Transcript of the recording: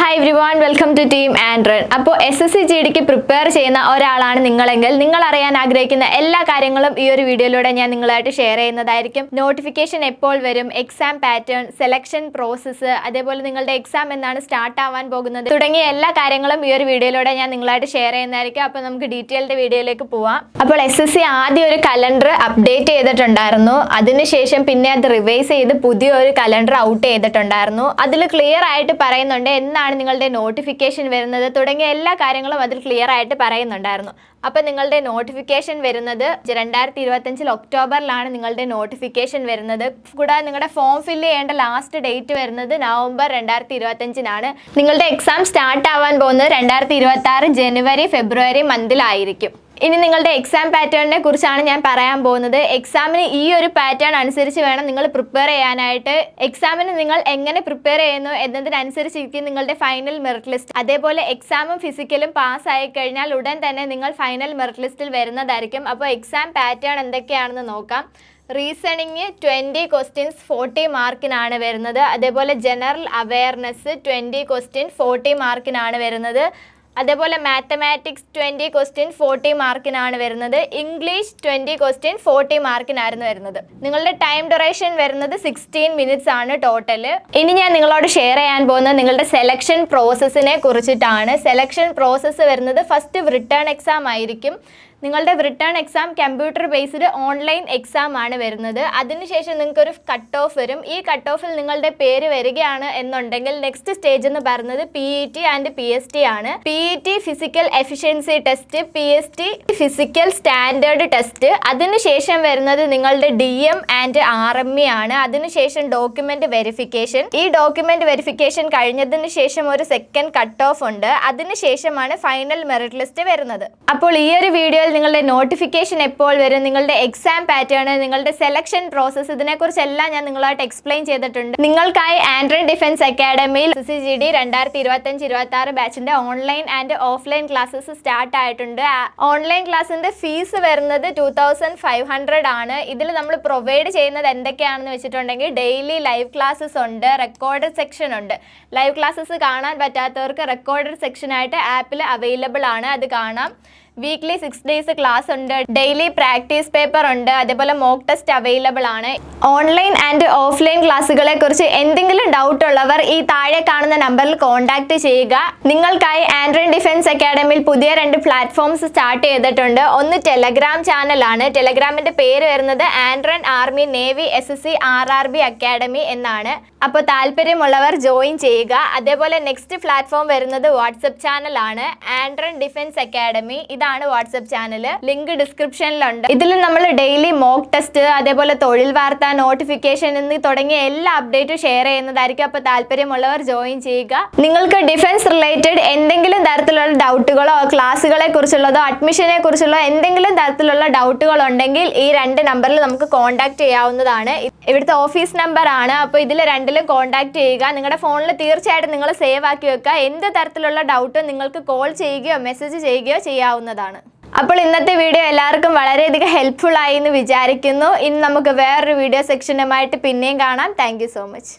Hi everyone, welcome to Team Andron. അപ്പോൾ SSC GDക്ക് prepare ചെയ്യുന്ന ഒരാളാണ് നിങ്ങളെങ്കിൽ നിങ്ങൾ അറിയാൻ ആഗ്രഹിക്കുന്ന എല്ലാ കാര്യങ്ങളും ഈ ഒരു വീഡിയോയിലൂടെ ഞാൻ നിങ്ങളായിട്ട് ഷെയർ ചെയ്യുന്നതായിരിക്കും. നോട്ടിഫിക്കേഷൻ എപ്പോൾ വരും, എക്സാം പാറ്റേൺ, സെലക്ഷൻ പ്രോസസ്സ്, അതേപോലെ നിങ്ങളുടെ എക്സാം എന്നാണ് സ്റ്റാർട്ട് ആവാൻ പോകുന്നത് തുടങ്ങിയ എല്ലാ കാര്യങ്ങളും ഈ ഒരു വീഡിയോയിലൂടെ ഞാൻ നിങ്ങളായിട്ട് ഷെയർ ചെയ്യുന്നതായിരിക്കും. അപ്പോൾ നമുക്ക് ഡീറ്റെയിൽഡ് വീഡിയോയിലേക്ക് പോവാം. അപ്പോൾ SSC ആദ്യം ഒരു കലണ്ടർ അപ്ഡേറ്റ് ചെയ്തിട്ടുണ്ടായിരുന്നു. അതിനുശേഷം പിന്നെ അത് റിവൈസ് ചെയ്ത് പുതിയൊരു കലണ്ടർ ഔട്ട് ചെയ്തിട്ടുണ്ടായിരുന്നു. അതിൽ ക്ലിയർ ആയിട്ട് പറയുന്നുണ്ട് എന്നാണ് നിങ്ങളുടെ നോട്ടിഫിക്കേഷൻ വരുന്നത് തുടങ്ങിയ എല്ലാ കാര്യങ്ങളും അതിൽ ക്ലിയർ ആയിട്ട് പറയുന്നുണ്ടായിരുന്നു. അപ്പോൾ നിങ്ങളുടെ നോട്ടിഫിക്കേഷൻ വരുന്നത് 2025 ഒക്ടോബറിലാണ് നിങ്ങളുടെ നോട്ടിഫിക്കേഷൻ വരുന്നത്. കൂടാതെ നിങ്ങളുടെ ഫോം ഫില്ല് ചെയ്യേണ്ട ലാസ്റ്റ് ഡേറ്റ് വരുന്നത് നവംബർ 2025 നിങ്ങളുടെ എക്സാം സ്റ്റാർട്ട് ആവാൻ പോകുന്നത് 2026 ജനുവരി ഫെബ്രുവരി മന്തിലായിരിക്കും. ഇനി നിങ്ങളുടെ എക്സാം പാറ്റേണിനെ കുറിച്ചാണ് ഞാൻ പറയാൻ പോകുന്നത്. എക്സാമിന് ഈ ഒരു പാറ്റേൺ അനുസരിച്ച് വേണം നിങ്ങൾ പ്രിപ്പയർ ചെയ്യാനായിട്ട്. എക്സാമിന് നിങ്ങൾ എങ്ങനെ പ്രിപ്പയർ ചെയ്യുന്നു എന്നതിനനുസരിച്ചിരിക്കും നിങ്ങളുടെ ഫൈനൽ മെറിറ്റ് ലിസ്റ്റ്. അതേപോലെ എക്സാമും ഫിസിക്കലും പാസ്സായി കഴിഞ്ഞാൽ ഉടൻ തന്നെ നിങ്ങൾ ഫൈനൽ മെറിറ്റ് ലിസ്റ്റിൽ വരുന്നതായിരിക്കും. അപ്പോൾ എക്സാം പാറ്റേൺ എന്തൊക്കെയാണെന്ന് നോക്കാം. റീസണിങ് 20 ക്വസ്റ്റ്യൻസ് 40 മാർക്കിനാണ് വരുന്നത്. അതേപോലെ ജനറൽ അവയർനെസ് 20 ക്വസ്റ്റ്യൻ 40 മാർക്കിനാണ് വരുന്നത്. അതേപോലെ മാത്തമാറ്റിക്സ് 20 ക്വസ്റ്റ്യൻ 40 മാർക്കിനാണ് വരുന്നത്. ഇംഗ്ലീഷ് 20 ക്വസ്റ്റ്യൻ 40 മാർക്കിനായിരുന്നു വരുന്നത്. നിങ്ങളുടെ ടൈം ഡ്യൂറേഷൻ വരുന്നത് 16 മിനിറ്റ്സ് ആണ് ടോട്ടൽ. ഇനി ഞാൻ നിങ്ങളോട് ഷെയർ ചെയ്യാൻ പോകുന്നത് നിങ്ങളുടെ സെലക്ഷൻ പ്രോസസ്സിനെ കുറിച്ചിട്ടാണ്. സെലക്ഷൻ പ്രോസസ്സ് വരുന്നത് ഫസ്റ്റ് റിട്ടേൺ എക്സാം ആയിരിക്കും. നിങ്ങളുടെ return exam computer based online exam ആണ് വരുന്നത്. അതിനുശേഷം നിങ്ങൾക്കൊരു കട്ട് ഓഫ് വരും. ഈ കട്ട് ഓഫിൽ നിങ്ങളുടെ പേര് വരികയാണ് എന്നുണ്ടെങ്കിൽ നെക്സ്റ്റ് സ്റ്റേജ് എന്ന് പറയുന്നത് PET ആൻഡ് PST ആണ്. PET physical efficiency test, PST physical standard test. അതിനുശേഷം വരുന്നത് നിങ്ങളുടെ DM ആൻഡ് RME ആണ്. അതിനുശേഷം ഡോക്യുമെന്റ് വെരിഫിക്കേഷൻ. ഈ ഡോക്യുമെന്റ് വെരിഫിക്കേഷൻ കഴിഞ്ഞതിന് ശേഷം ഒരു സെക്കൻഡ് കട്ട് ഓഫ് ഉണ്ട്. അതിനുശേഷമാണ് ഫൈനൽ മെറിറ്റ് ലിസ്റ്റ് വരുന്നത്. അപ്പോൾ ഈ ഒരു വീഡിയോ നിങ്ങളുടെ നോട്ടിഫിക്കേഷൻ എപ്പോൾ വരും, നിങ്ങളുടെ എക്സാം പാറ്റേൺ, നിങ്ങളുടെ സെലക്ഷൻ പ്രോസസ്സ്, ഇതിനെക്കുറിച്ചെല്ലാം ഞാൻ നിങ്ങളായിട്ട് എക്സ്പ്ലെയിൻ ചെയ്തിട്ടുണ്ട്. നിങ്ങൾക്കായി ആൻഡ്രൻ ഡിഫൻസ് അക്കാഡമിയിൽ SSC GD 2025-26 ബാച്ചിന്റെ online and offline classes start ആയിട്ടുണ്ട്. ഓൺലൈൻ ക്ലാസ്സിന്റെ ഫീസ് വരുന്നത് 2500 ആണ്. ഇതിൽ നമ്മൾ പ്രൊവൈഡ് ചെയ്യുന്നത് എന്തൊക്കെയാണെന്ന് വെച്ചിട്ടുണ്ടെങ്കിൽ ഡെയിലി ലൈവ് ക്ലാസ്സസ് ഉണ്ട്, റെക്കോർഡഡ് സെക്ഷൻ ഉണ്ട്. ലൈവ് ക്ലാസ്സസ് കാണാൻ പറ്റാത്തവർക്ക് റെക്കോർഡഡ് സെക്ഷനായിട്ട് ആപ്പിൽ അവൈലബിൾ ആണ്, അത് കാണാം. വീക്ക്ലി 6 days ക്ലാസ് ഉണ്ട്, ഡെയിലി പ്രാക്ടീസ് പേപ്പർ ഉണ്ട്, അതേപോലെ മോക്ക് ടെസ്റ്റ് അവൈലബിൾ ആണ്. ഓൺലൈൻ ആൻഡ് ഓഫ്ലൈൻ ക്ലാസ്സുകളെ കുറിച്ച് എന്തെങ്കിലും ഡൗട്ട് ഉള്ളവർ ഈ താഴെ കാണുന്ന നമ്പറിൽ കോൺടാക്ട് ചെയ്യുക. നിങ്ങൾക്കായി ആൻഡ്രൻ ഡിഫൻസ് അക്കാഡമിയിൽ പുതിയ 2 പ്ലാറ്റ്ഫോംസ് സ്റ്റാർട്ട് ചെയ്തിട്ടുണ്ട്. ഒന്ന് ടെലഗ്രാം ചാനലാണ്. ടെലഗ്രാമിന്റെ പേര് വരുന്നത് ആൻഡ്രൻ army navy SSC RRB academy എന്നാണ്. അപ്പോൾ താല്പര്യമുള്ളവർ ജോയിൻ ചെയ്യുക. അതേപോലെ നെക്സ്റ്റ് പ്ലാറ്റ്ഫോം വരുന്നത് വാട്സപ്പ് ചാനലാണ്, ആൻഡ്രൻ ഡിഫൻസ് അക്കാഡമി. ഇതാണ് വാട്സപ്പ് ചാനൽ, ലിങ്ക് ഡിസ്ക്രിപ്ഷനിലുണ്ട്. ഇതിൽ നമ്മൾ ഡെയിലി മോക്ക് ടെസ്റ്റ്, അതേപോലെ തൊഴിൽ വാർത്ത, നോട്ടിഫിക്കേഷൻ എന്നീ തുടങ്ങിയ എല്ലാ അപ്ഡേറ്റും ഷെയർ ചെയ്യുന്നതായിരിക്കും. അപ്പോൾ താല്പര്യമുള്ളവർ ജോയിൻ ചെയ്യുക. നിങ്ങൾക്ക് ഡിഫൻസ് റിലേറ്റഡ് എന്തെങ്കിലും തരത്തിലുള്ള ഡൗട്ടുകളോ ക്ലാസ്സുകളെ കുറിച്ചുള്ളതോ അഡ്മിഷനെ കുറിച്ചുള്ള എന്തെങ്കിലും തരത്തിലുള്ള ഡൗട്ടുകൾ ഉണ്ടെങ്കിൽ ഈ 2 നമ്പറിൽ നമുക്ക് കോൺടാക്ട് ചെയ്യാവുന്നതാണ്. ഇവിടുത്തെ ഓഫീസ് നമ്പർ ആണ്. അപ്പോൾ ഇതിൽ 2ലും കോൺടാക്ട് ചെയ്യുക. നിങ്ങളുടെ ഫോണിൽ തീർച്ചയായിട്ടും നിങ്ങൾ സേവ് ആക്കി വെക്കുക. എന്ത് തരത്തിലുള്ള ഡൗട്ടും നിങ്ങൾക്ക് കോൾ ചെയ്യുകയോ മെസ്സേജ് ചെയ്യുകയോ ചെയ്യാവുന്നതാണ്. അപ്പോൾ ഇന്നത്തെ വീഡിയോ എല്ലാവർക്കും വളരെയധികം ഹെൽപ്ഫുൾ ആയി എന്ന് വിചാരിക്കുന്നു. ഇനി നമുക്ക് വേറൊരു വീഡിയോ സെക്ഷനുമായിട്ട് പിന്നെയും കാണാം. Thank you so much.